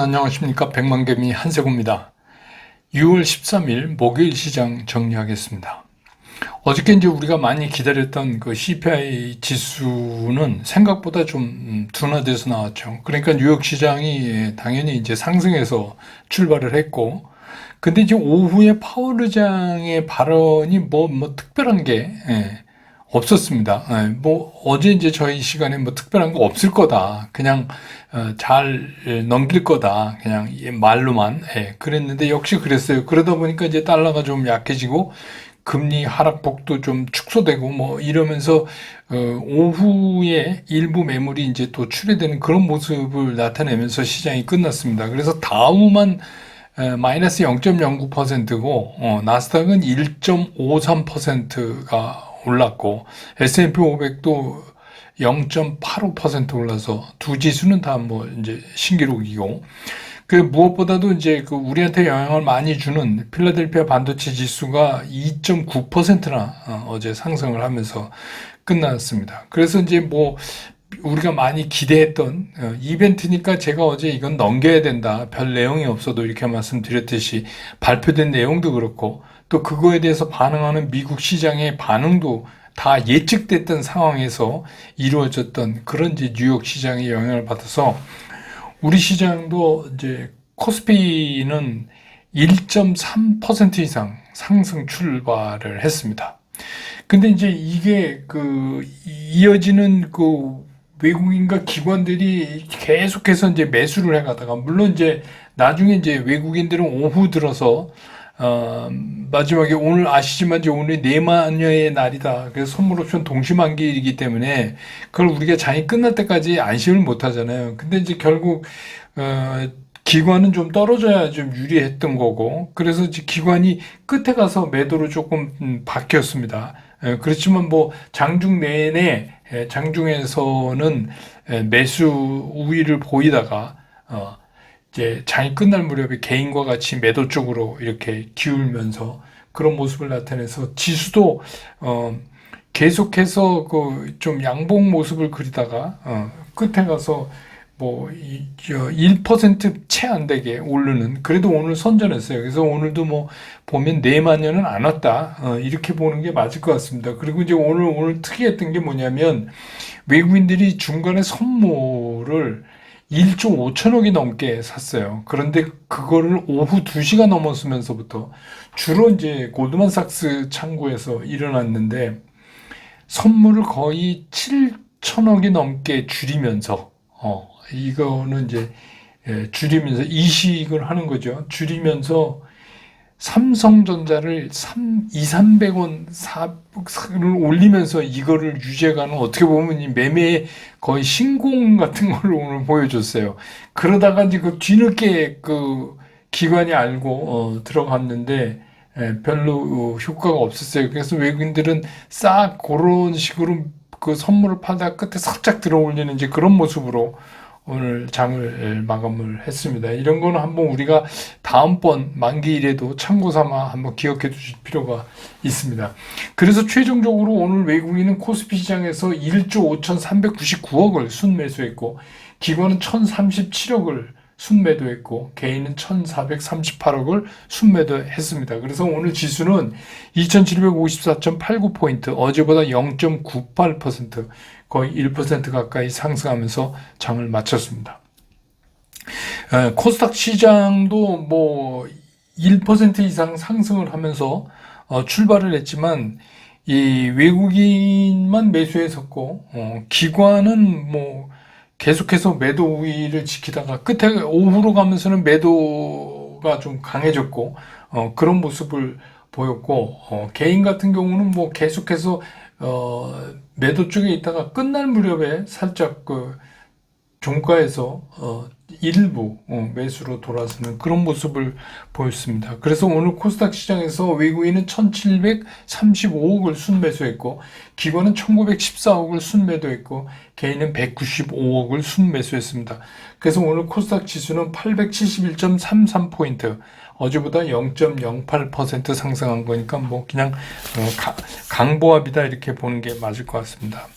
안녕하십니까. 백만개미 한세구입니다. 6월 13일 목요일 시장 정리하겠습니다. 어저께 이제 우리가 많이 기다렸던 그 CPI 지수는 생각보다 좀 둔화돼서 나왔죠. 그러니까 뉴욕 시장이 당연히 이제 상승해서 출발을 했고, 근데 이제 오후에 파월 의장의 발언이 뭐 특별한 게 없었습니다. 뭐 어제 이제 저희 시간에 뭐 특별한 거 없을 거다. 그냥 잘 넘길 거다. 그냥 말로만 그랬는데 역시 그랬어요. 그러다 보니까 이제 달러가 좀 약해지고 금리 하락폭도 좀 축소되고 뭐 이러면서 오후에 일부 매물이 이제 또 출회되는 그런 모습을 나타내면서 시장이 끝났습니다. 그래서 다우만 마이너스 0.09%고 나스닥은 1.53%가 올랐고 S&P 500도 0.85% 올라서 두 지수는 다 뭐 이제 신기록이고, 그 무엇보다도 이제 그 우리한테 영향을 많이 주는 필라델피아 반도체 지수가 2.9%나 어제 상승을 하면서 끝났습니다. 그래서 이제 뭐 우리가 많이 기대했던 이벤트니까 제가 어제 이건 넘겨야 된다. 별 내용이 없어도 이렇게 말씀드렸듯이 발표된 내용도 그렇고 또 그거에 대해서 반응하는 미국 시장의 반응도 다 예측됐던 상황에서 이루어졌던 그런 이제 뉴욕 시장의 영향을 받아서 우리 시장도 이제 코스피는 1.3% 이상 상승 출발을 했습니다. 근데 이제 이게 이어지는 외국인과 기관들이 계속해서 이제 매수를 해가다가, 물론 이제 나중에 이제 외국인들은 오후 들어서 마지막에 오늘 아시지만 이제 오늘 내마녀의 날이다. 그래서 선물 옵션 동시만기이기 때문에 그걸 우리가 장이 끝날 때까지 안심을 못 하잖아요. 근데 이제 결국 기관은 좀 떨어져야 좀 유리했던 거고, 그래서 이제 기관이 끝에 가서 매도로 조금 바뀌었습니다. 그렇지만 뭐 장중 내내 장중에서는 매수 우위를 보이다가 이제 장이 끝날 무렵에 개인과 같이 매도 쪽으로 이렇게 기울면서 그런 모습을 나타내서 지수도 계속해서 좀 양봉 모습을 그리다가 끝에 가서 뭐 1%채 안 되게 오르는, 그래도 오늘 선전했어요. 그래서 오늘도 뭐 보면 내만년은 안 왔다, 이렇게 보는 게 맞을 것 같습니다. 그리고 이제 오늘 특이했던 게 뭐냐면 외국인들이 중간에 선물을 1조 5천억이 넘게 샀어요. 그런데 그거를 오후 2시가 넘었으면서부터 주로 이제 골드만삭스 창구에서 일어났는데 선물을 거의 7천억이 넘게 줄이면서 이거는 이제 줄이면서 이식을 하는 거죠. 줄이면서 삼성전자를 300원 올리면서 이거를 유지해가는, 어떻게 보면 이 매매의 거의 신공 같은 걸 오늘 보여줬어요. 그러다가 이제 그 뒤늦게 기관이 알고 들어갔는데 별로 효과가 없었어요. 그래서 외국인들은 싹 그런 식으로 그 선물을 팔다가 끝에 살짝 들어 올리는 이제 그런 모습으로 오늘 장을 마감을 했습니다. 이런 거는 한번 우리가 다음번 만기일에도 참고 삼아 한번 기억해 두실 필요가 있습니다. 그래서 최종적으로 오늘 외국인은 코스피 시장에서 1조 5,399억을 순매수했고, 기관은 1,037억을 순매도했고, 개인은 1,438억을 순매도했습니다. 그래서 오늘 지수는 2,754.89포인트, 어제보다 0.98%, 거의 1% 가까이 상승하면서 장을 마쳤습니다. 코스닥 시장도 뭐 1% 이상 상승을 하면서 출발을 했지만 이 외국인만 매수했었고 기관은 뭐 계속해서 매도 우위를 지키다가 끝에 오후로 가면서는 매도가 좀 강해졌고 그런 모습을 보였고, 개인 같은 경우는 뭐 계속해서 매도 쪽에 있다가 끝날 무렵에 살짝 종가에서 일부 매수로 돌아서는 그런 모습을 보였습니다. 그래서 오늘 코스닥 시장에서 외국인은 1,735억을 순매수했고, 기관은 1,914억을 순매도했고, 개인은 195억을 순매수했습니다. 그래서 오늘 코스닥 지수는 871.33포인트, 어제보다 0.08% 상승한 거니까 뭐 그냥 강보합이다 이렇게 보는 게 맞을 것 같습니다.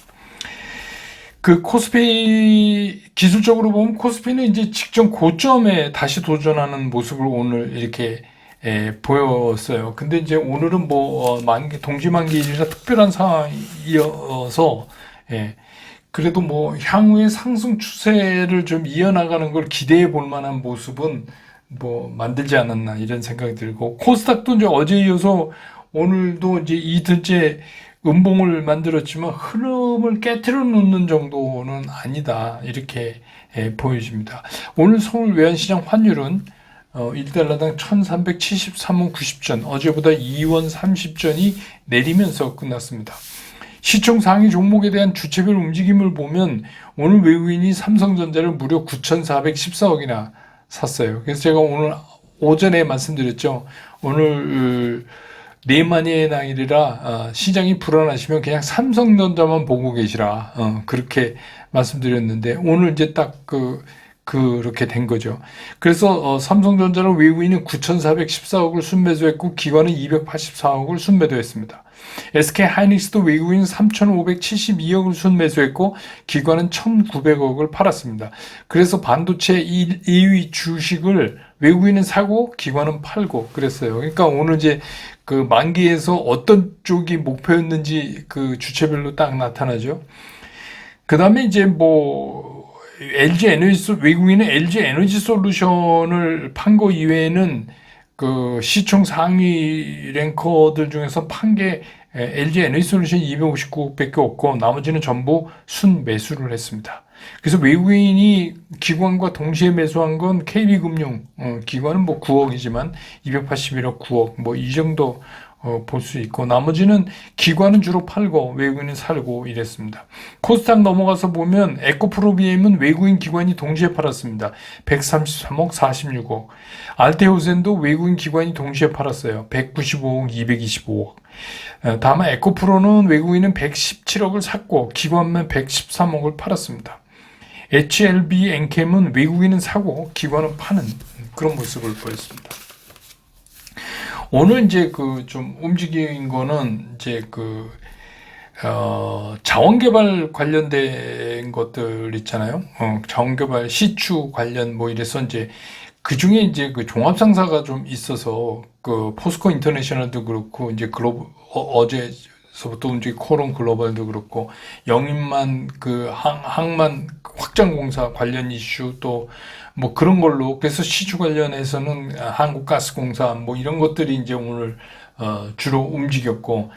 그 코스피 기술적으로 보면 코스피는 이제 직전 고점에 다시 도전하는 모습을 오늘 이렇게 보였어요. 근데 이제 오늘은 뭐 만기 동지만기일이라 특별한 상황이어서 예, 그래도 뭐 향후의 상승 추세를 좀 이어나가는 걸 기대해 볼 만한 모습은 뭐 만들지 않았나 이런 생각이 들고 코스닥도 이제 어제 이어서 오늘도 이제 이틀째 음봉을 만들었지만 흐름을 깨트려 놓는 정도는 아니다 이렇게 보여집니다. 오늘 서울 외환시장 환율은 1달러당 1373원 90전 어제보다 2원 30전이 내리면서 끝났습니다. 시총 상위 종목에 대한 주체별 움직임을 보면 오늘 외국인이 삼성전자를 무려 9,414억이나 샀어요. 그래서 제가 오늘 오전에 말씀드렸죠. 오늘 네마니의 날이라 시장이 불안하시면 그냥 삼성전자만 보고 계시라 그렇게 말씀드렸는데 오늘 이제 딱 그렇게 된 거죠. 그래서 삼성전자는 외국인은 9,414억을 순매수했고 기관은 284억을 순매도했습니다. SK하이닉스도 외국인 3,572억을 순매수했고 기관은 1,900억을 팔았습니다. 그래서 반도체 2위 주식을 외국인은 사고 기관은 팔고 그랬어요. 그러니까 오늘 이제 그 만기에서 어떤 쪽이 목표였는지 그 주체별로 딱 나타나죠. 그 다음에 이제 뭐 외국인은 LG 에너지 솔루션을 판 거 이외에는 그 시총 상위 랭커들 중에서 판 게 LG 에너지 솔루션 259억밖에 없고 나머지는 전부 순매수를 했습니다. 그래서 외국인이 기관과 동시에 매수한 건 KB금융, 기관은 뭐 9억이지만 281억 9억 뭐 이 정도 볼 수 있고 나머지는 기관은 주로 팔고 외국인은 살고 이랬습니다. 코스닥 넘어가서 보면 에코프로비엠은 외국인 기관이 동시에 팔았습니다. 133억 46억. 알테오젠도 외국인 기관이 동시에 팔았어요. 195억 225억. 다만 에코프로는 외국인은 117억을 샀고 기관만 113억을 팔았습니다. HLB 엔캠은 외국인은 사고 기관은 파는 그런 모습을 보였습니다. 오늘 이제 그 좀 움직인 거는 이제 자원개발 관련된 것들 있잖아요. 자원개발 시추 관련 뭐 이래서 이제 그 중에 이제 그 종합상사가 좀 있어서 그 포스코 인터내셔널도 그렇고 이제 어제서부터 이제 코론 글로벌도 그렇고 영인만 그 항만 확장공사 관련 이슈 또 뭐 그런 걸로 그래서 시추 관련해서는 한국가스공사 뭐 이런 것들이 이제 오늘 주로 움직였고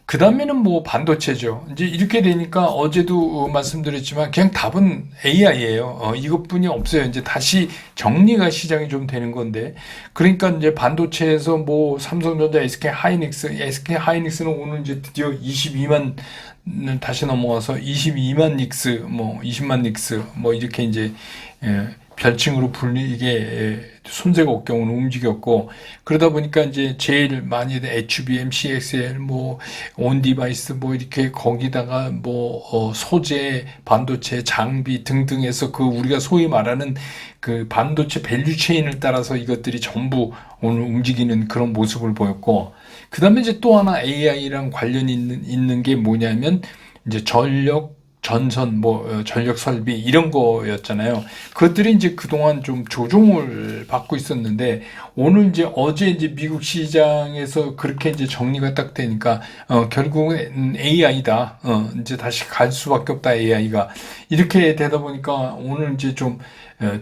그 다음에는 뭐 반도체죠. 이제 이렇게 되니까 어제도 말씀드렸지만 그냥 답은 AI예요. 이것뿐이 없어요. 이제 다시 정리가 시장이 좀 되는 건데 그러니까 이제 반도체에서 뭐 삼성전자, SK하이닉스는 오늘 이제 드디어 22만 다시 넘어가서 22만 닉스, 뭐 20만 닉스, 뭐 이렇게 이제 별칭으로 불리게 손색 없게 오늘 움직였고 그러다 보니까 이제 제일 많이 HBM, CXL, 뭐 온디바이스, 뭐 이렇게 거기다가 뭐 소재, 반도체, 장비 등등해서 그 우리가 소위 말하는 그 반도체 밸류 체인을 따라서 이것들이 전부 오늘 움직이는 그런 모습을 보였고 그 다음에 이제 또 하나 AI랑 관련이 있는 게 뭐냐면 이제 전선, 뭐, 전력 설비, 이런 거였잖아요. 그것들이 이제 그동안 좀 조종을 받고 있었는데, 오늘 이제 어제 이제 미국 시장에서 그렇게 이제 정리가 딱 되니까, 결국은 AI다. 이제 다시 갈 수밖에 없다, AI가. 이렇게 되다 보니까 오늘 이제 좀,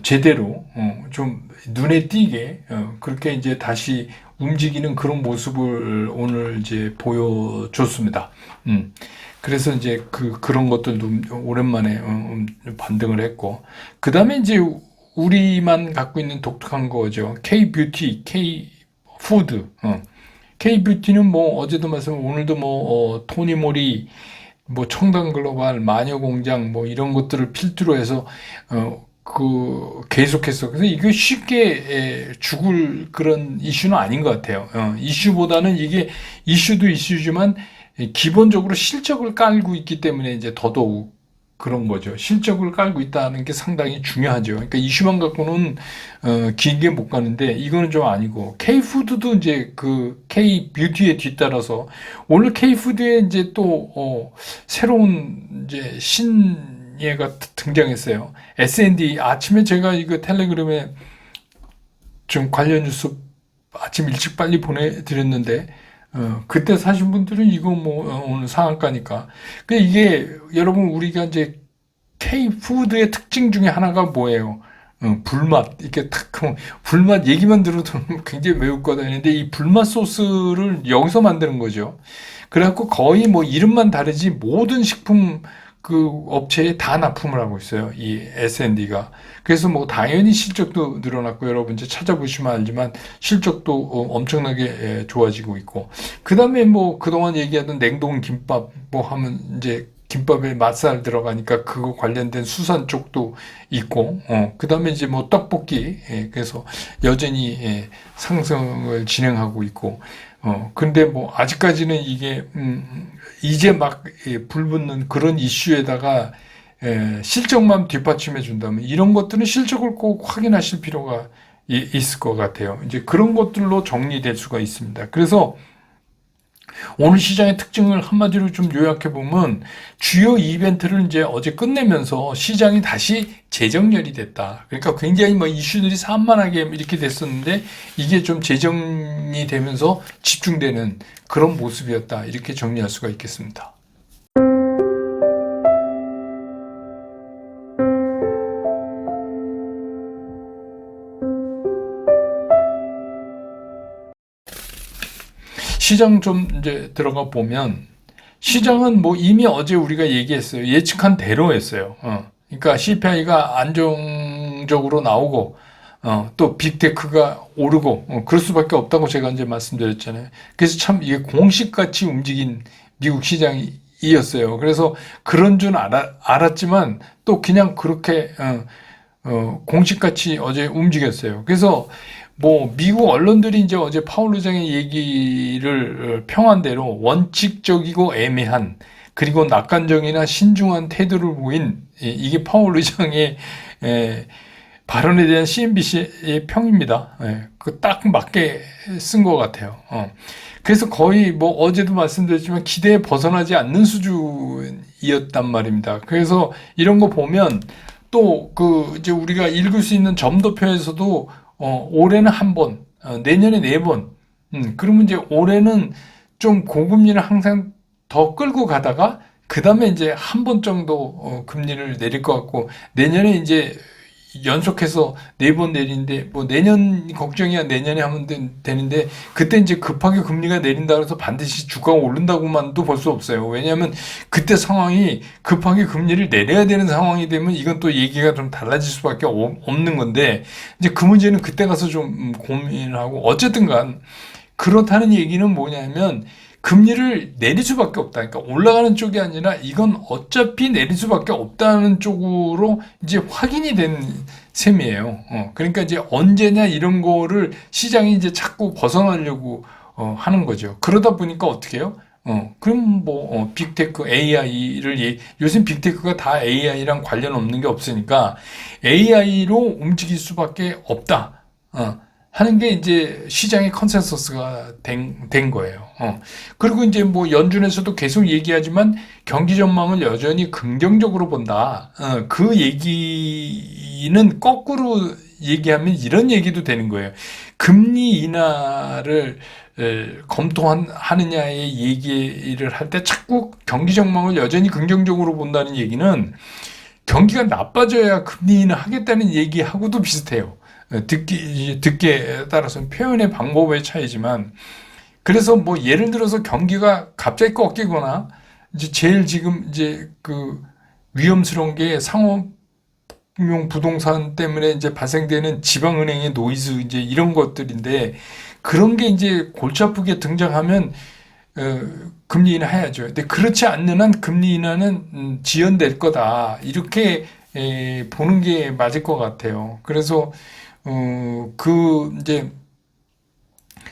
제대로, 좀 눈에 띄게, 그렇게 이제 다시 움직이는 그런 모습을 오늘 이제 보여줬습니다. 그래서 이제 그런 것들도 오랜만에 반등을 했고, 그 다음에 이제 우리만 갖고 있는 독특한 거죠. K-뷰티, K-푸드. K-뷰티는 뭐 어제도 말씀, 오늘도 뭐 토니모리, 뭐 청담글로벌, 마녀공장, 뭐 이런 것들을 필두로 해서 계속했어. 그래서 이게 쉽게 죽을 그런 이슈는 아닌 것 같아요. 이슈보다는 이게 이슈도 이슈지만 기본적으로 실적을 깔고 있기 때문에 이제 더더욱 그런 거죠. 실적을 깔고 있다는 게 상당히 중요하죠. 그러니까 이슈만 갖고는 길게 못 가는데 이거는 좀 아니고 K푸드도 이제 그 K뷰티에 뒤따라서 오늘 K푸드에 이제 또 새로운 이제 얘가 등장했어요. S&D 아침에 제가 이거 텔레그램에 좀 관련 뉴스 아침 일찍 빨리 보내드렸는데 그때 사신 분들은 이거 뭐 오늘 상한가니까. 그 이게 여러분 우리가 이제 K푸드의 특징 중에 하나가 뭐예요? 불맛. 이렇게 탁, 불맛 얘기만 들어도 굉장히 매울 거다 했는데 이 불맛 소스를 여기서 만드는 거죠. 그래갖고 거의 뭐 이름만 다르지 모든 식품 그 업체에 다 납품을 하고 있어요. 이 S&D가. 그래서 뭐 당연히 실적도 늘어났고 여러분 이제 찾아보시면 알지만 실적도 엄청나게 좋아지고 있고. 그 다음에 뭐 그동안 얘기하던 냉동 김밥 뭐 하면 이제 김밥에 맛살 들어가니까 그거 관련된 수산 쪽도 있고, 그 다음에 이제 뭐 떡볶이, 그래서 여전히 상승을 진행하고 있고, 근데 뭐 아직까지는 이게, 이제 막 불붙는 그런 이슈에다가 실적만 뒷받침해 준다면 이런 것들은 실적을 꼭 확인하실 필요가 있을 것 같아요. 이제 그런 것들로 정리될 수가 있습니다. 그래서 오늘 시장의 특징을 한마디로 좀 요약해 보면 주요 이벤트를 이제 어제 끝내면서 시장이 다시 재정렬이 됐다. 그러니까 굉장히 뭐 이슈들이 산만하게 이렇게 됐었는데 이게 좀 재정이 되면서 집중되는 그런 모습이었다. 이렇게 정리할 수가 있겠습니다. 시장 좀 이제 들어가 보면 시장은 뭐 이미 어제 우리가 얘기했어요. 예측한 대로 했어요. 그러니까 CPI가 안정적으로 나오고 또 빅테크가 오르고 그럴 수밖에 없다고 제가 이제 말씀드렸잖아요. 그래서 참 이게 공식같이 움직인 미국 시장이었어요. 그래서 그런 줄 알았지만 또 그냥 그렇게 공식같이 어제 움직였어요. 그래서 뭐 미국 언론들이 이제 어제 파월 의장의 얘기를 평한 대로 원칙적이고 애매한 그리고 낙관적이나 신중한 태도를 보인 이게 파월 의장의 발언에 대한 CNBC의 평입니다. 그 딱 맞게 쓴 것 같아요. 그래서 거의 뭐 어제도 말씀드렸지만 기대에 벗어나지 않는 수준이었단 말입니다. 그래서 이런 거 보면 또 그 이제 우리가 읽을 수 있는 점도표에서도 올해는 한 번, 내년에 네 번. 그러면 이제 올해는 좀 고금리를 항상 더 끌고 가다가 그 다음에 이제 한 번 정도 금리를 내릴 것 같고 내년에 이제 연속해서 네 번 내리는데 뭐 내년 걱정이야 내년에 하면 되는데 그때 이제 급하게 금리가 내린다 그래서 반드시 주가가 오른다고만도 볼 수 없어요. 왜냐하면 그때 상황이 급하게 금리를 내려야 되는 상황이 되면 이건 또 얘기가 좀 달라질 수밖에 없는 건데 이제 그 문제는 그때 가서 좀 고민을 하고 어쨌든 간 그렇다는 얘기는 뭐냐면 금리를 내릴 수밖에 없다. 그러니까 올라가는 쪽이 아니라 이건 어차피 내릴 수밖에 없다는 쪽으로 이제 확인이 된 셈이에요. 그러니까 이제 언제냐 이런 거를 시장이 이제 자꾸 벗어나려고 하는 거죠. 그러다 보니까 어떻게 해요? 그럼 뭐 빅테크 AI를 요즘 빅테크가 다 AI랑 관련 없는 게 없으니까 AI로 움직일 수밖에 없다. 하는 게 이제 시장의 컨센서스가 된 거예요. 그리고 이제 뭐 연준에서도 계속 얘기하지만 경기 전망을 여전히 긍정적으로 본다. 그 얘기는 거꾸로 얘기하면 이런 얘기도 되는 거예요. 금리 인하를 검토하느냐의 얘기를 할 때 자꾸 경기 전망을 여전히 긍정적으로 본다는 얘기는 경기가 나빠져야 금리 인하 하겠다는 얘기하고도 비슷해요. 듣기에 따라서는 표현의 방법의 차이지만, 그래서 뭐 예를 들어서 경기가 갑자기 꺾이거나, 이제 제일 지금 이제 그 위험스러운 게 상업용 부동산 때문에 이제 발생되는 지방은행의 노이즈 이제 이런 것들인데, 그런 게 이제 골치 아프게 등장하면, 금리 인하 해야죠. 근데 그렇지 않는 한 금리 인하는 지연될 거다. 이렇게 보는 게 맞을 것 같아요. 그래서 이제,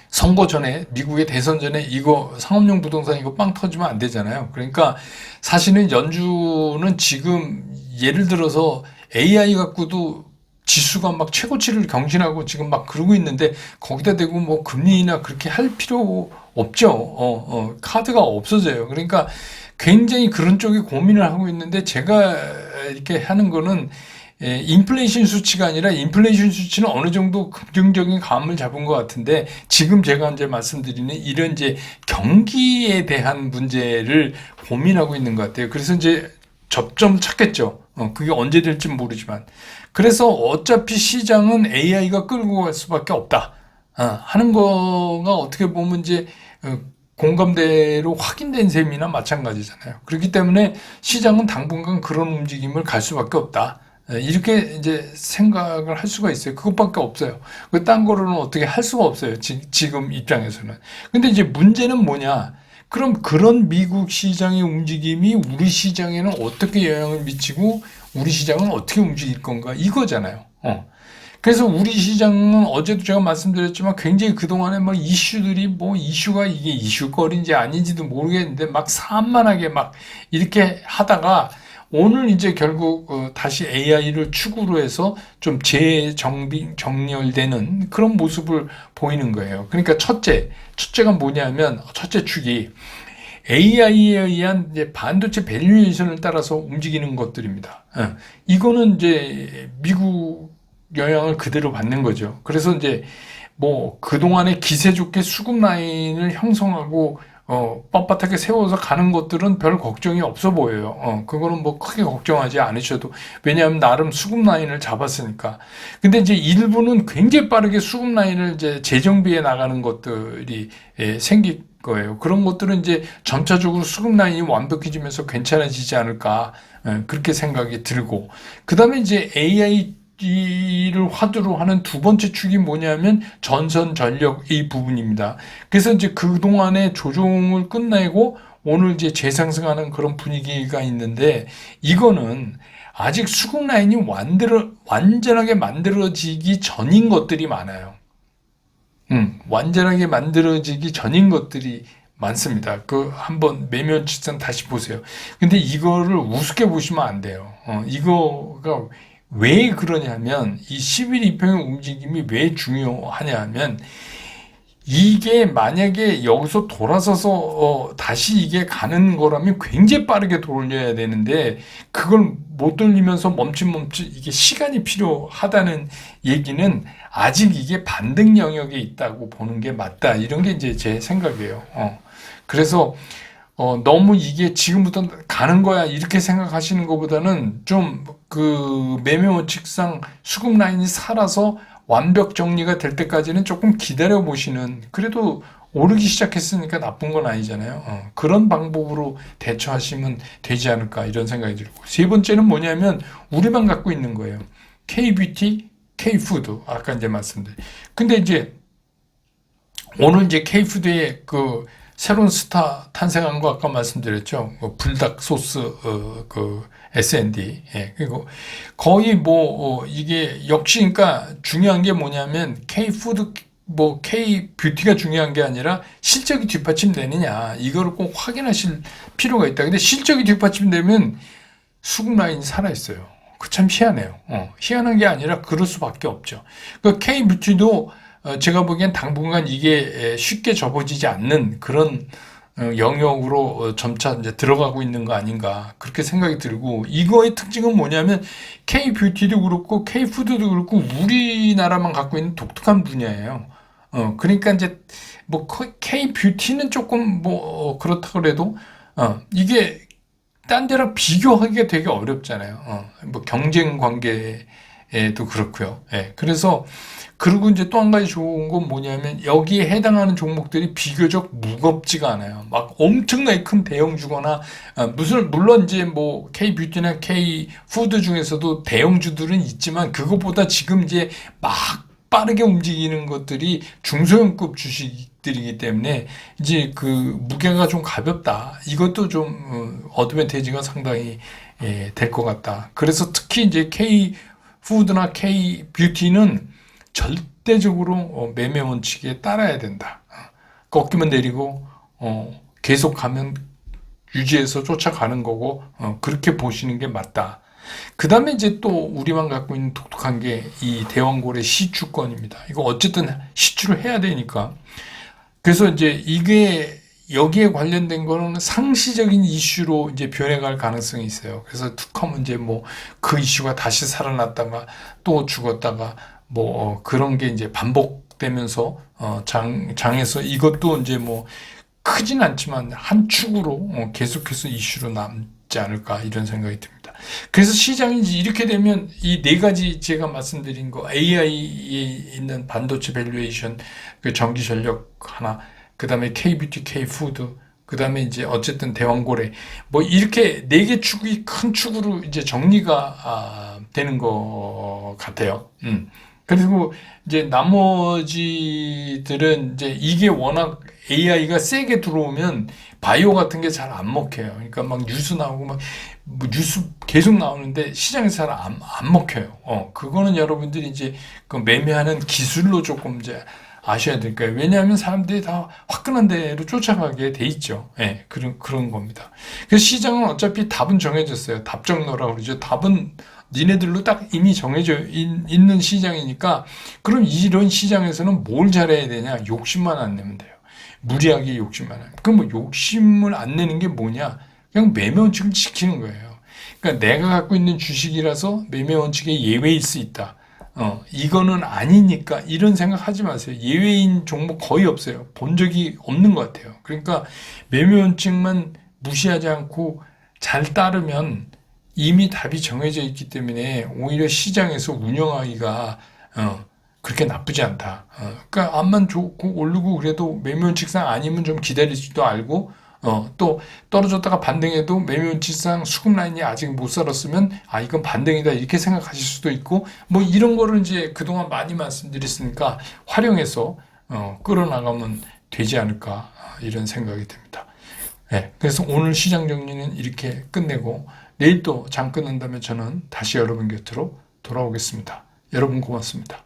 선거 전에, 미국의 대선 전에 이거 상업용 부동산 이거 빵 터지면 안 되잖아요. 그러니까 사실은 연준은 지금 예를 들어서 AI 갖고도 지수가 막 최고치를 경신하고 지금 막 그러고 있는데 거기다 대고 뭐 금리나 그렇게 할 필요 없죠. 카드가 없어져요. 그러니까 굉장히 그런 쪽에 고민을 하고 있는데 제가 이렇게 하는 거는 인플레이션 수치가 아니라 인플레이션 수치는 어느 정도 긍정적인 감을 잡은 것 같은데 지금 제가 이제 말씀드리는 이런 이제 경기에 대한 문제를 고민하고 있는 것 같아요. 그래서 이제 접점 찾겠죠. 그게 언제 될지 모르지만. 그래서 어차피 시장은 AI가 끌고 갈 수밖에 없다. 하는 거가 어떻게 보면 이제 공감대로 확인된 셈이나 마찬가지잖아요. 그렇기 때문에 시장은 당분간 그런 움직임을 갈 수밖에 없다. 이렇게 이제 생각을 할 수가 있어요. 그것밖에 없어요. 그 딴 거로는 어떻게 할 수가 없어요. 지금 입장에서는. 근데 이제 문제는 뭐냐? 그럼 그런 미국 시장의 움직임이 우리 시장에는 어떻게 영향을 미치고 우리 시장은 어떻게 움직일 건가? 이거잖아요. 그래서 우리 시장은 어제도 제가 말씀드렸지만 굉장히 그동안에 막 이슈들이 뭐 이슈가 이게 이슈거리인지 아닌지도 모르겠는데 막 산만하게 막 이렇게 하다가 오늘 이제 결국 다시 AI를 축으로 해서 좀 정렬되는 그런 모습을 보이는 거예요. 그러니까 첫째가 뭐냐면 첫째 축이 AI에 의한 이제 반도체 밸류에이션을 따라서 움직이는 것들입니다. 이거는 이제 미국 영향을 그대로 받는 거죠. 그래서 이제 뭐 그동안에 기세 좋게 수급 라인을 형성하고 뻣뻣하게 세워서 가는 것들은 별 걱정이 없어 보여요. 그거는 뭐 크게 걱정하지 않으셔도, 왜냐하면 나름 수급 라인을 잡았으니까. 근데 이제 일부는 굉장히 빠르게 수급 라인을 이제 재정비해 나가는 것들이 생길 거예요. 그런 것들은 이제 점차적으로 수급 라인이 완벽해지면서 괜찮아지지 않을까, 그렇게 생각이 들고. 그 다음에 이제 AI를 화두로 하는 두 번째 축이 뭐냐면 전선 전력 이 부분입니다. 그래서 이제 그동안의 조정을 끝내고 오늘 이제 재상승하는 그런 분위기가 있는데 이거는 아직 수급 라인이 완전하게 만들어지기 전인 것들이 많아요. 완전하게 만들어지기 전인 것들이 많습니다. 한번 매면 측산 다시 보세요. 근데 이거를 우습게 보시면 안 돼요. 이거가 왜 그러냐면 이 10일 이평의 움직임이 왜 중요하냐면 이게 만약에 여기서 돌아서서 다시 이게 가는 거라면 굉장히 빠르게 돌려야 되는데 그걸 못 돌리면서 멈칫 이게 시간이 필요하다는 얘기는 아직 이게 반등 영역에 있다고 보는 게 맞다. 이런 게 이제 제 생각이에요. 그래서 너무 이게 지금부터 가는 거야 이렇게 생각하시는 것보다는 좀 매매 원칙상 수급 라인이 살아서 완벽 정리가 될 때까지는 조금 기다려 보시는, 그래도 오르기 시작했으니까 나쁜 건 아니잖아요. 그런 방법으로 대처하시면 되지 않을까 이런 생각이 들고, 세 번째는 뭐냐면 우리만 갖고 있는 거예요. K뷰티, K푸드, 아까 이제 말씀드린. 근데 이제 오늘 이제 K푸드의 새로운 스타 탄생한 거 아까 말씀드렸죠. 불닭 소스 S&D. 그리고 거의 이게 역시 그러니까 중요한 게 뭐냐면 K푸드 K뷰티가 중요한 게 아니라 실적이 뒷받침되느냐 이거를 꼭 확인하실 필요가 있다. 근데 실적이 뒷받침되면 수급 라인이 살아있어요. 참 희한해요. 희한한 게 아니라 그럴 수밖에 없죠. K뷰티도 제가 보기엔 당분간 이게 쉽게 접어지지 않는 그런 영역으로 점차 이제 들어가고 있는 거 아닌가 그렇게 생각이 들고, 이거의 특징은 뭐냐면 K뷰티도 그렇고 K푸드도 그렇고 우리나라만 갖고 있는 독특한 분야예요. 그러니까 이제 K뷰티는 조금 그렇다 그래도 이게 딴 데랑 비교하기가 되게 어렵잖아요. 경쟁 관계에도 그렇고요. 그래서 그리고 이제 또 한 가지 좋은 건 뭐냐면 여기에 해당하는 종목들이 비교적 무겁지가 않아요. 막 엄청나게 큰 대형주거나 물론 이제 K뷰티나 K푸드 중에서도 대형주들은 있지만 그것보다 지금 이제 막 빠르게 움직이는 것들이 중소형급 주식들이기 때문에 이제 무게가 좀 가볍다. 이것도 좀 어드밴티지가 상당히 될 것 같다. 그래서 특히 이제 K푸드나 K뷰티는 절대적으로 매매 원칙에 따라야 된다. 꺾이면 내리고 계속 가면 유지해서 쫓아가는 거고 그렇게 보시는 게 맞다. 그 다음에 이제 또 우리만 갖고 있는 독특한 게 이 대왕고래 시추권입니다. 이거 어쨌든 시추를 해야 되니까. 그래서 이제 이게 여기에 관련된 거는 상시적인 이슈로 이제 변해갈 가능성이 있어요. 그래서 툭하면 이제 뭐 그 이슈가 다시 살아났다가 또 죽었다가 뭐 그런 게 이제 반복되면서 장에서 이것도 이제 뭐 크진 않지만 한 축으로 계속해서 이슈로 남지 않을까 이런 생각이 듭니다. 그래서 시장이 이제 이렇게 되면 이 네 가지 제가 말씀드린 거 AI에 있는 반도체 밸류에이션, 그 전기 전력 하나, 그 다음에 K뷰티, K푸드, 그 다음에 이제 어쨌든 대왕고래, 뭐 이렇게 네 개 축이 큰 축으로 이제 정리가 되는 것 같아요. 그리고 이제 나머지들은 이제 이게 워낙 AI가 세게 들어오면 바이오 같은 게 잘 안 먹혀요. 그러니까 막 뉴스 나오고 막뭐 뉴스 계속 나오는데 시장에서 잘 안 먹혀요. 그거는 여러분들이 이제 그 매매하는 기술로 조금 이제 아셔야 될 거예요. 왜냐하면 사람들이 다 화끈한 데로 쫓아가게 돼 있죠. 예, 그런 겁니다. 그래서 시장은 어차피 답은 정해졌어요. 답정너라고 그러죠. 답은 니네들로 딱 이미 정해져 있는 시장이니까, 그럼 이런 시장에서는 뭘 잘해야 되냐? 욕심만 안 내면 돼요. 무리하게 욕심만 하면. 그럼 뭐 욕심을 안 내는 게 뭐냐? 그냥 매매 원칙을 지키는 거예요. 그러니까 내가 갖고 있는 주식이라서 매매 원칙에 예외일 수 있다. 이거는 아니니까 이런 생각 하지 마세요. 예외인 종목 거의 없어요. 본 적이 없는 것 같아요. 그러니까 매매 원칙만 무시하지 않고 잘 따르면 이미 답이 정해져 있기 때문에 오히려 시장에서 운영하기가 그렇게 나쁘지 않다. 그러니까 앞만 좋고 오르고 그래도 매매 원칙상 아니면 좀 기다릴 수도 알고, 또 떨어졌다가 반등해도 매매 원칙상 수급 라인이 아직 못 살았으면 이건 반등이다 이렇게 생각하실 수도 있고, 뭐 이런 거를 이제 그동안 많이 말씀드렸으니까 활용해서 끌어나가면 되지 않을까 이런 생각이 듭니다. 네, 그래서 오늘 시장 정리는 이렇게 끝내고 내일 또 장 끝난 다음에 저는 다시 여러분 곁으로 돌아오겠습니다. 여러분 고맙습니다.